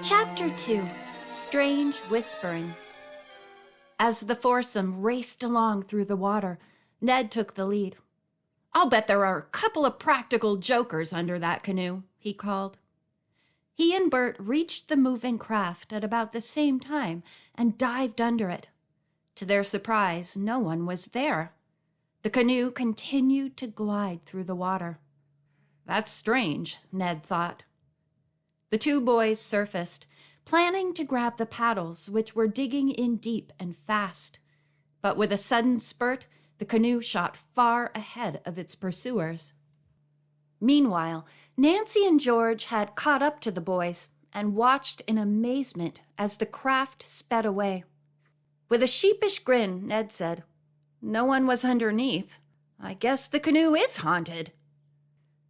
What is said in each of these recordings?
Chapter 2, Strange Whispering. As the foursome raced along through the water, Ned took the lead. "I'll bet there are a couple of practical jokers under that canoe," he called. He and Bert reached the moving craft at about the same time and dived under it. To their surprise, no one was there. The canoe continued to glide through the water. "That's strange," Ned thought. The two boys surfaced, planning to grab the paddles, which were digging in deep and fast. But with a sudden spurt, the canoe shot far ahead of its pursuers. Meanwhile, Nancy and George had caught up to the boys and watched in amazement as the craft sped away. With a sheepish grin, Ned said, "No one was underneath. I guess the canoe is haunted."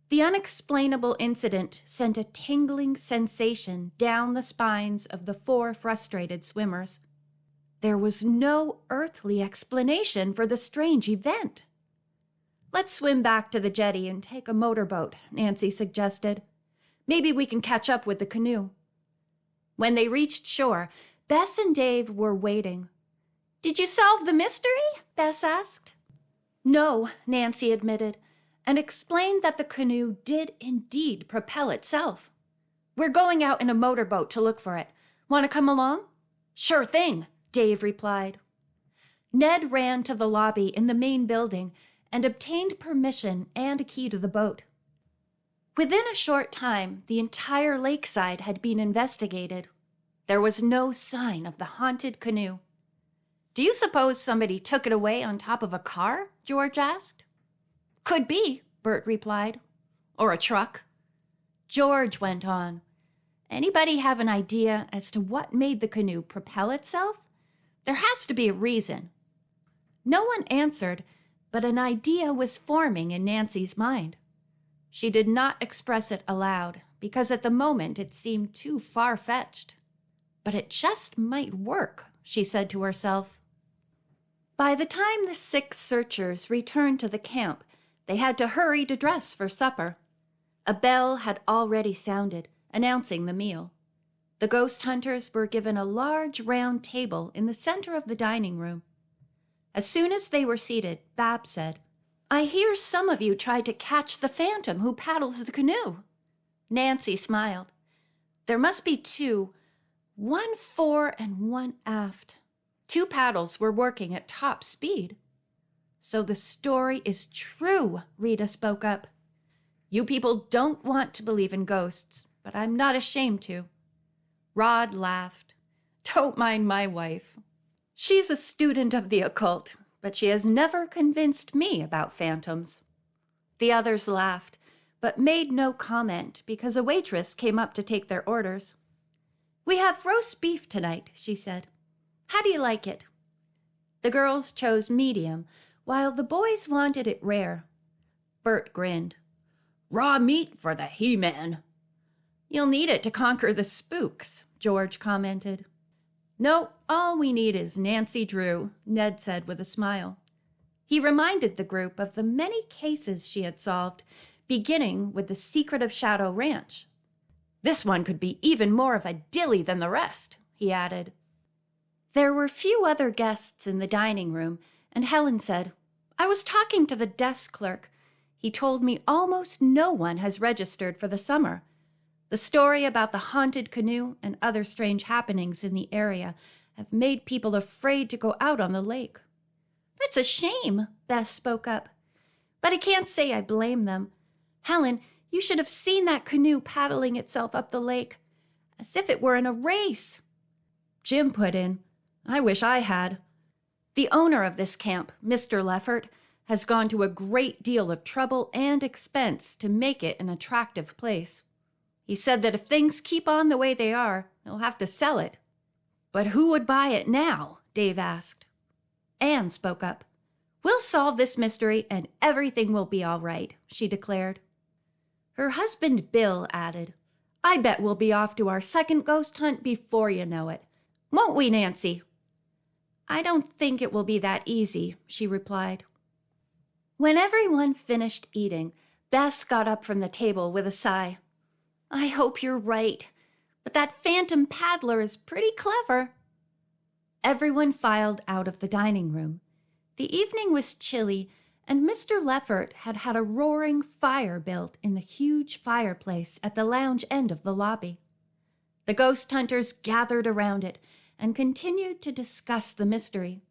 The unexplainable incident sent a tingling sensation down the spines of the four frustrated swimmers. There was no earthly explanation for the strange event. "Let's swim back to the jetty and take a motorboat," Nancy suggested. "Maybe we can catch up with the canoe." When they reached shore, Bess and Dave were waiting. "Did you solve the mystery?" Bess asked. "No," Nancy admitted, and explained that the canoe did indeed propel itself. "We're going out in a motorboat to look for it. Want to come along?" "Sure thing," Dave replied. Ned ran to the lobby in the main building and obtained permission and a key to the boat. Within a short time, the entire lakeside had been investigated. There was no sign of the haunted canoe. "Do you suppose somebody took it away on top of a car?" George asked. "Could be," Bert replied. "Or a truck." George went on. "Anybody have an idea as to what made the canoe propel itself? There has to be a reason." No one answered, but an idea was forming in Nancy's mind. She did not express it aloud, because at the moment it seemed too far-fetched. "But it just might work," she said to herself. By the time the 6 searchers returned to the camp, they had to hurry to dress for supper. A bell had already sounded, announcing the meal. The ghost hunters were given a large round table in the center of the dining room. As soon as they were seated, Bab said, "I hear some of you tried to catch the phantom who paddles the canoe." Nancy smiled. "There must be 2, one fore and one aft. 2 paddles were working at top speed." "So the story is true," Rita spoke up. "You people don't want to believe in ghosts, but I'm not ashamed to." Rod laughed. "Don't mind my wife. She's a student of the occult, but she has never convinced me about phantoms." The others laughed, but made no comment because a waitress came up to take their orders. "We have roast beef tonight," she said. "How do you like it?" The girls chose medium, while the boys wanted it rare. Bert grinned. "Raw meat for the He-Man." "You'll need it to conquer the spooks," George commented. "No, all we need is Nancy Drew," Ned said with a smile. He reminded the group of the many cases she had solved, beginning with the secret of Shadow Ranch. "This one could be even more of a dilly than the rest," he added. There were few other guests in the dining room, and Helen said, "I was talking to the desk clerk. He told me almost no one has registered for the summer. The story about the haunted canoe and other strange happenings in the area have made people afraid to go out on the lake." "That's a shame," Bess spoke up. "But I can't say I blame them. Helen, you should have seen that canoe paddling itself up the lake, as if it were in a race." Jim put in, "I wish I had. The owner of this camp, Mr. Leffert, has gone to a great deal of trouble and expense to make it an attractive place. He said that if things keep on the way they are, he'll have to sell it." "But who would buy it now?" Dave asked. Anne spoke up. "We'll solve this mystery and everything will be all right," she declared. Her husband Bill added, "I bet we'll be off to our second ghost hunt before you know it. Won't we, Nancy?" "I don't think it will be that easy," she replied. When everyone finished eating, Bess got up from the table with a sigh. "I hope you're right. But that phantom paddler is pretty clever." Everyone filed out of the dining room. The evening was chilly, and Mr. Leffert had had a roaring fire built in the huge fireplace at the lounge end of the lobby. The ghost hunters gathered around it and continued to discuss the mystery.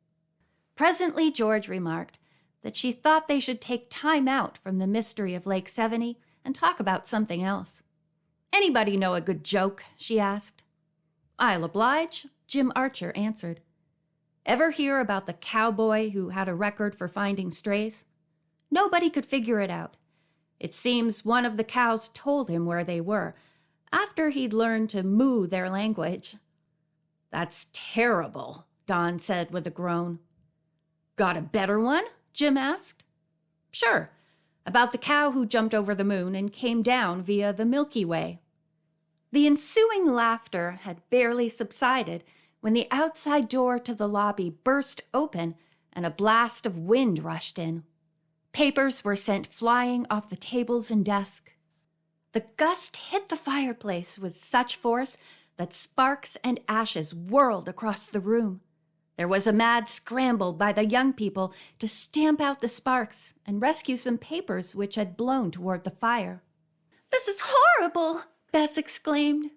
Presently, George remarked that she thought they should take time out from the mystery of Lake Sevanee and talk about something else. "Anybody know a good joke?" she asked. "I'll oblige," Jim Archer answered. "Ever hear about the cowboy who had a record for finding strays? Nobody could figure it out. It seems one of the cows told him where they were, after he'd learned to moo their language." "That's terrible," Don said with a groan. "Got a better one?" Jim asked. "Sure, about the cow who jumped over the moon and came down via the Milky Way." The ensuing laughter had barely subsided when the outside door to the lobby burst open and a blast of wind rushed in. Papers were sent flying off the tables and desk. The gust hit the fireplace with such force that sparks and ashes whirled across the room. There was a mad scramble by the young people to stamp out the sparks and rescue some papers which had blown toward the fire. "This is horrible!" Bess exclaimed.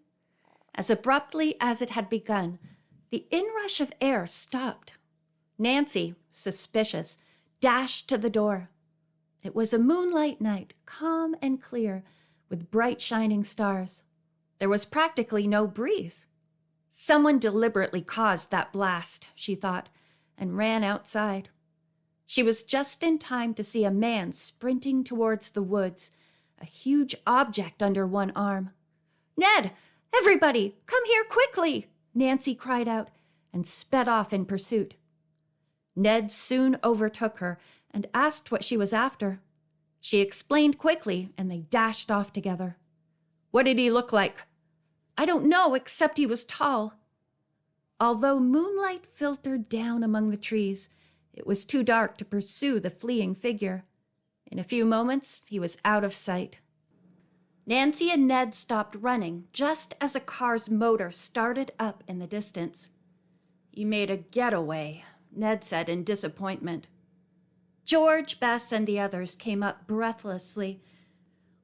As abruptly as it had begun, the inrush of air stopped. Nancy, suspicious, dashed to the door. It was a moonlight night, calm and clear, with bright shining stars. There was practically no breeze. Someone deliberately caused that blast, she thought, and ran outside. She was just in time to see a man sprinting towards the woods, a huge object under one arm. "Ned! Everybody! Come here quickly!" Nancy cried out and sped off in pursuit. Ned soon overtook her and asked what she was after. She explained quickly, and they dashed off together. "What did he look like?" "I don't know, except he was tall." Although moonlight filtered down among the trees, it was too dark to pursue the fleeing figure. In a few moments, he was out of sight. Nancy and Ned stopped running just as a car's motor started up in the distance. "You made a getaway," Ned said in disappointment. George, Bess, and the others came up breathlessly.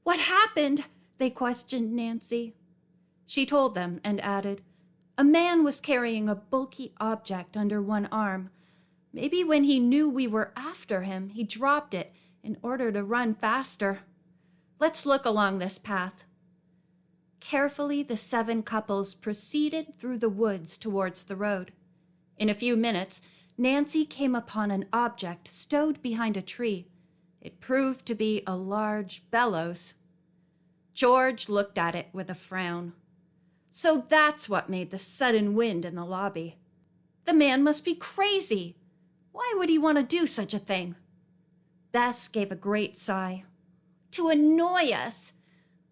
"What happened?" they questioned Nancy. She told them and added, "A man was carrying a bulky object under one arm. Maybe when he knew we were after him, he dropped it in order to run faster. Let's look along this path." Carefully, the 7 couples proceeded through the woods towards the road. In a few minutes, Nancy came upon an object stowed behind a tree. It proved to be a large bellows. George looked at it with a frown. So that's what made the sudden wind in the lobby. The man must be crazy. Why would he want to do such a thing? Bess gave a great sigh. "To annoy us.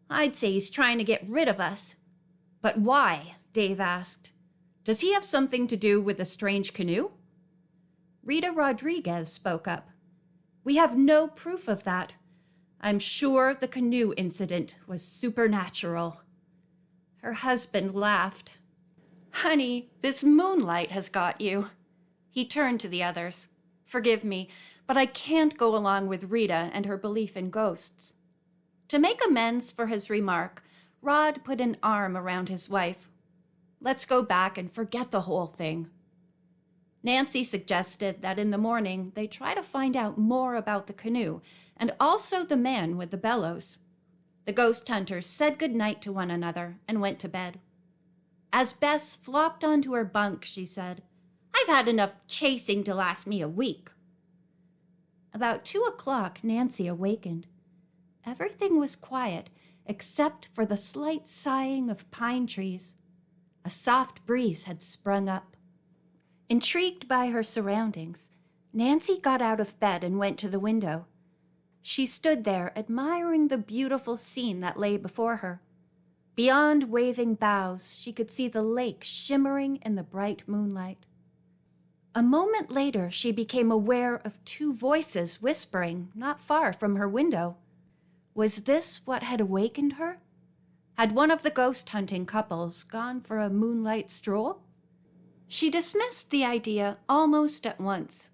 I'd say he's trying to get rid of us." "But why?" Dave asked. "Does he have something to do with the strange canoe?" Rita Rodriguez spoke up. "We have no proof of that. I'm sure the canoe incident was supernatural." Her husband laughed. "Honey, this moonlight has got you." He turned to the others. "Forgive me, but I can't go along with Rita and her belief in ghosts." To make amends for his remark, Rod put an arm around his wife. "Let's go back and forget the whole thing." Nancy suggested that in the morning they try to find out more about the canoe and also the man with the bellows. The ghost hunters said good night to one another and went to bed. As Bess flopped onto her bunk, she said, "I've had enough chasing to last me a week." About 2 o'clock, Nancy awakened. Everything was quiet except for the slight sighing of pine trees. A soft breeze had sprung up. Intrigued by her surroundings, Nancy got out of bed and went to the window. She stood there admiring the beautiful scene that lay before her. Beyond waving boughs, she could see the lake shimmering in the bright moonlight. A moment later, she became aware of 2 voices whispering not far from her window. Was this what had awakened her? Had one of the ghost-hunting couples gone for a moonlight stroll? She dismissed the idea almost at once.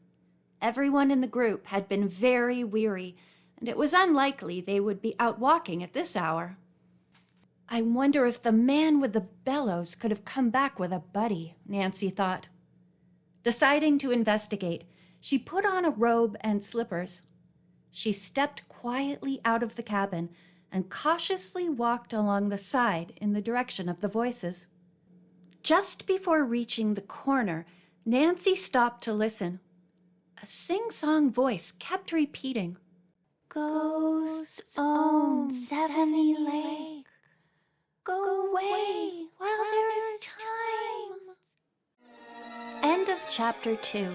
Everyone in the group had been very weary, and it was unlikely they would be out walking at this hour. I wonder if the man with the bellows could have come back with a buddy, Nancy thought. Deciding to investigate, she put on a robe and slippers. She stepped quietly out of the cabin and cautiously walked along the side in the direction of the voices. Just before reaching the corner, Nancy stopped to listen. A sing-song voice kept repeating, "Ghosts own Sevanee Lake. Go away while there is time." End of chapter 2.